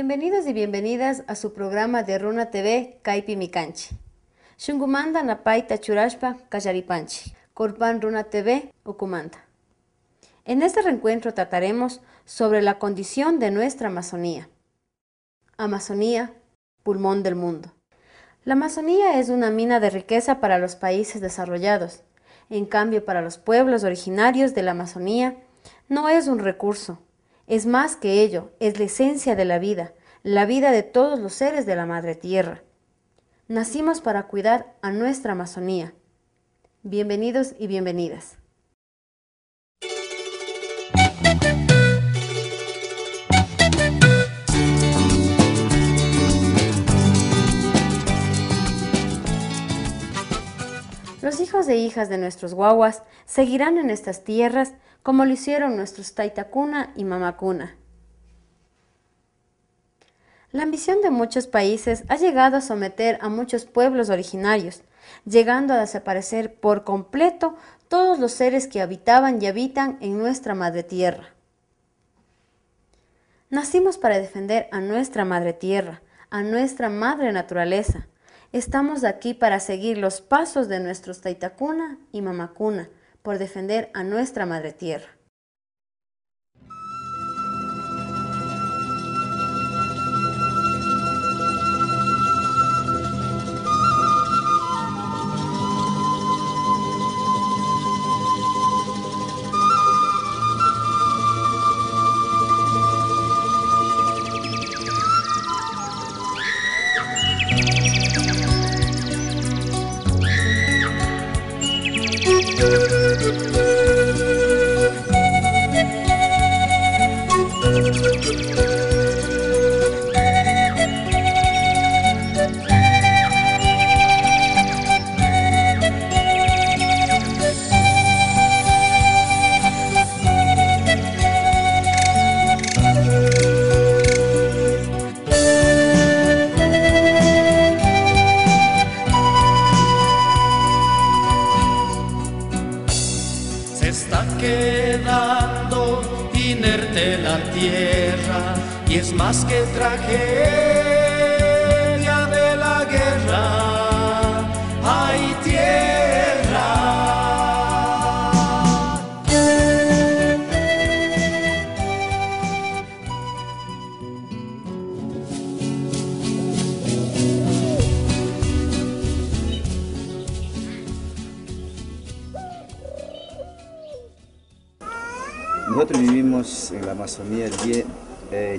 Bienvenidos y bienvenidas a su programa de Runa TV Kaypi Mikanchi. Shungumanda napaita churashpa kallaripanchi. Korpan Runa TV Ukumanda. En este reencuentro trataremos sobre la condición de nuestra Amazonía. Amazonía, pulmón del mundo. La Amazonía es una mina de riqueza para los países desarrollados. En cambio, para los pueblos originarios de la Amazonía, no es un recurso. Es más que ello, es la esencia de la vida de todos los seres de la Madre Tierra. Nacimos para cuidar a nuestra Amazonía. Bienvenidos y bienvenidas. Los hijos e hijas de nuestros guaguas seguirán en estas tierras como lo hicieron nuestros Taytakuna y Mamakuna. La ambición de muchos países ha llegado a someter a muchos pueblos originarios, llegando a desaparecer por completo todos los seres que habitaban y habitan en nuestra Madre Tierra. Nacimos para defender a nuestra Madre Tierra, a nuestra Madre Naturaleza. Estamos aquí para seguir los pasos de nuestros Taytakuna y Mamakuna, por defender a nuestra Madre Tierra. Quedando inerte la tierra y es más que tragedia de la guerra. ¡Ay, tierra! Nosotros vivimos en la Amazonía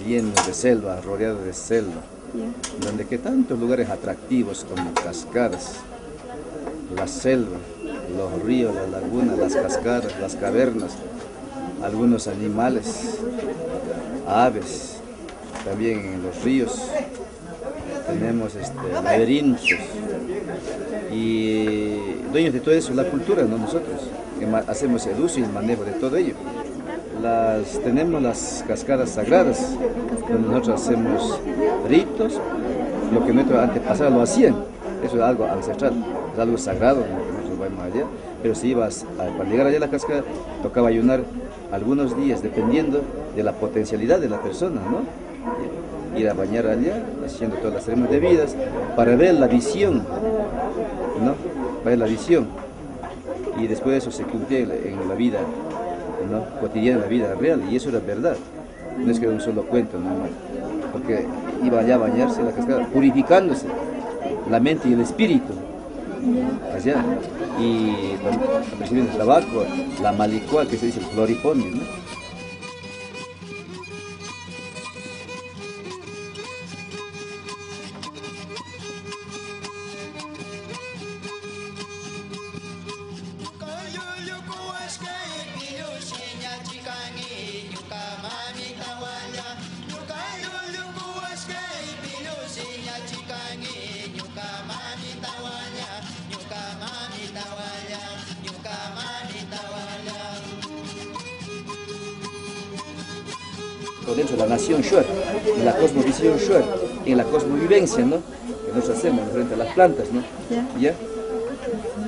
lleno de selva, rodeado de selva, donde que tantos lugares atractivos como cascadas, la selva, los ríos, las lagunas, las cascadas, las cavernas, algunos animales, aves, también en los ríos tenemos laberintos y dueños de todo eso, la cultura, ¿no? Nosotros que hacemos el uso y el manejo de todo ello. Tenemos las cascadas sagradas, donde nosotros hacemos ritos, lo que nuestros antepasados lo hacían. Eso es algo ancestral, es algo sagrado, que nosotros vamos allá. Pero si ibas, para llegar allá a la cascada, tocaba ayunar algunos días, dependiendo de la potencialidad de la persona, ¿no? Ir a bañar allá, haciendo todas las ceremonias debidas, para ver la visión, ¿no? Para ver la visión. Y después de eso se cumplía en la vida, ¿no? Cotidiana, la vida real, y eso era verdad, no es que era un solo cuento, ¿no? Porque iba allá a bañarse en la cascada, purificándose la mente y el espíritu, allá, y recibiendo el tabaco, la malicua, que se dice el floripondio, ¿no? Dentro de la nación Shuar, en la cosmovisión Shuar, en la cosmovivencia, ¿no? Que nosotros hacemos frente a las plantas, ¿no? ¿Ya?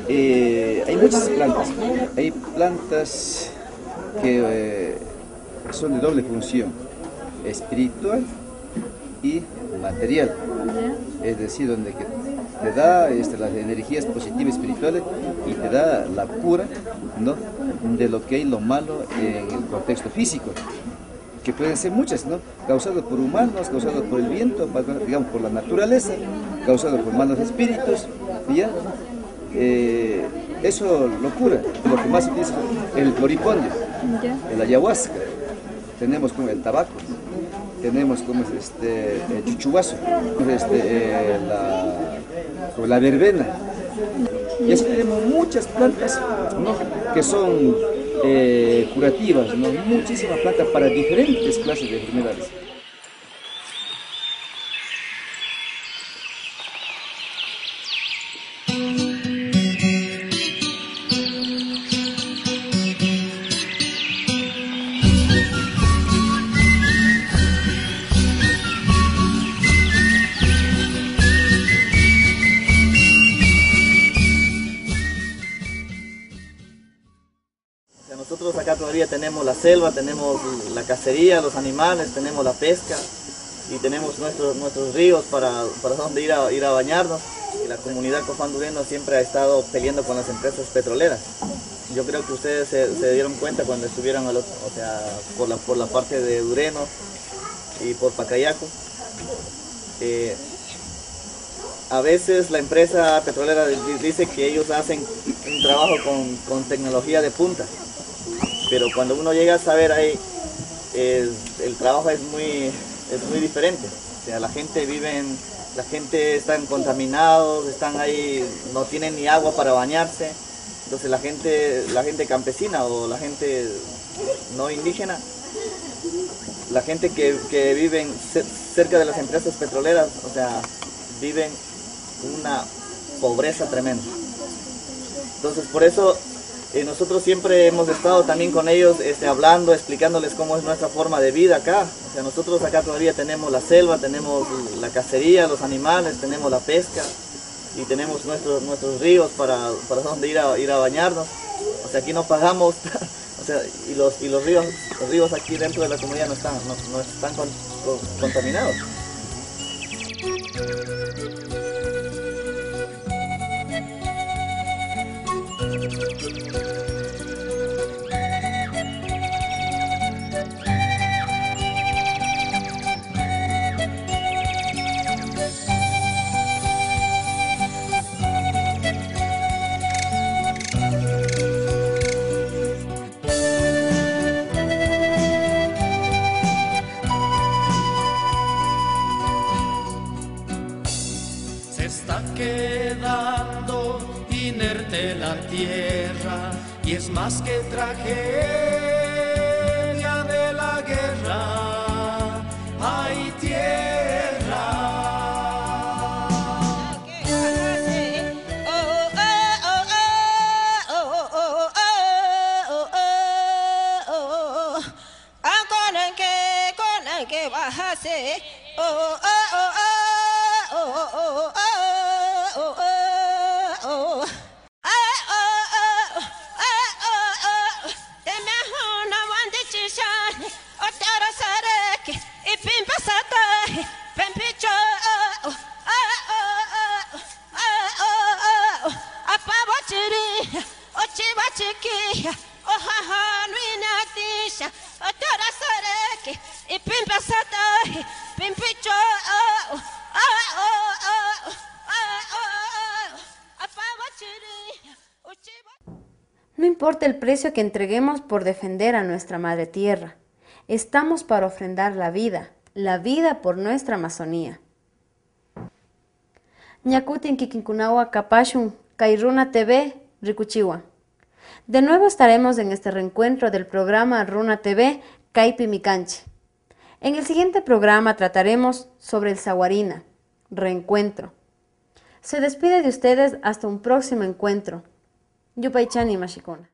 Hay muchas plantas. Hay plantas que son de doble función, espiritual y material. Es decir, donde que te da las energías positivas espirituales y te da la cura, ¿no?, de lo que hay lo malo en el contexto físico, que pueden ser muchas, ¿no?, causado por humanos, causado por el viento, digamos por la naturaleza, causado por malos espíritus, ¿ya? Eso lo cura. Lo que más se utiliza es el floripondio, el ayahuasca, tenemos como el tabaco, tenemos como el chuchuazo, la verbena, y así tenemos muchas plantas, ¿no?, que son curativas, ¿no?, muchísimas plantas para diferentes clases de enfermedades. Nosotros acá todavía tenemos la selva, tenemos la cacería, los animales, tenemos la pesca y tenemos nuestros ríos para donde ir a bañarnos. Y la comunidad Copán Dureno siempre ha estado peleando con las empresas petroleras. Yo creo que ustedes se dieron cuenta cuando estuvieron por la parte de Dureno y por Pacayaco. A veces la empresa petrolera dice que ellos hacen un trabajo con tecnología de punta. Pero cuando uno llega a saber ahí, el trabajo es muy diferente. O sea, la gente están contaminados, están ahí, no tienen ni agua para bañarse. Entonces la gente campesina o la gente no indígena, la gente que viven cerca de las empresas petroleras, o sea, viven una pobreza tremenda. Entonces por eso nosotros siempre hemos estado también con ellos hablando, explicándoles cómo es nuestra forma de vida acá. O sea, nosotros acá todavía tenemos la selva, tenemos la cacería, los animales, tenemos la pesca y tenemos nuestros ríos para donde ir a bañarnos. O sea, aquí no pagamos, o sea, y los ríos aquí dentro de la comunidad no están contaminados. Se está quedando inerte la tierra y es más que tragedia de la guerra. Hay tierra. No importa el precio que entreguemos por defender a nuestra madre tierra, estamos para ofrendar la vida por nuestra Amazonía. Ñacutin Kikinkunawa Kapashun, Kairuna TV, Rikuchiwa. De nuevo estaremos en este reencuentro del programa Runa TV, Kaypi Mikanchi. En el siguiente programa trataremos sobre el Saguarina, reencuentro. Se despide de ustedes hasta un próximo encuentro. Yupaychani Mashikuna.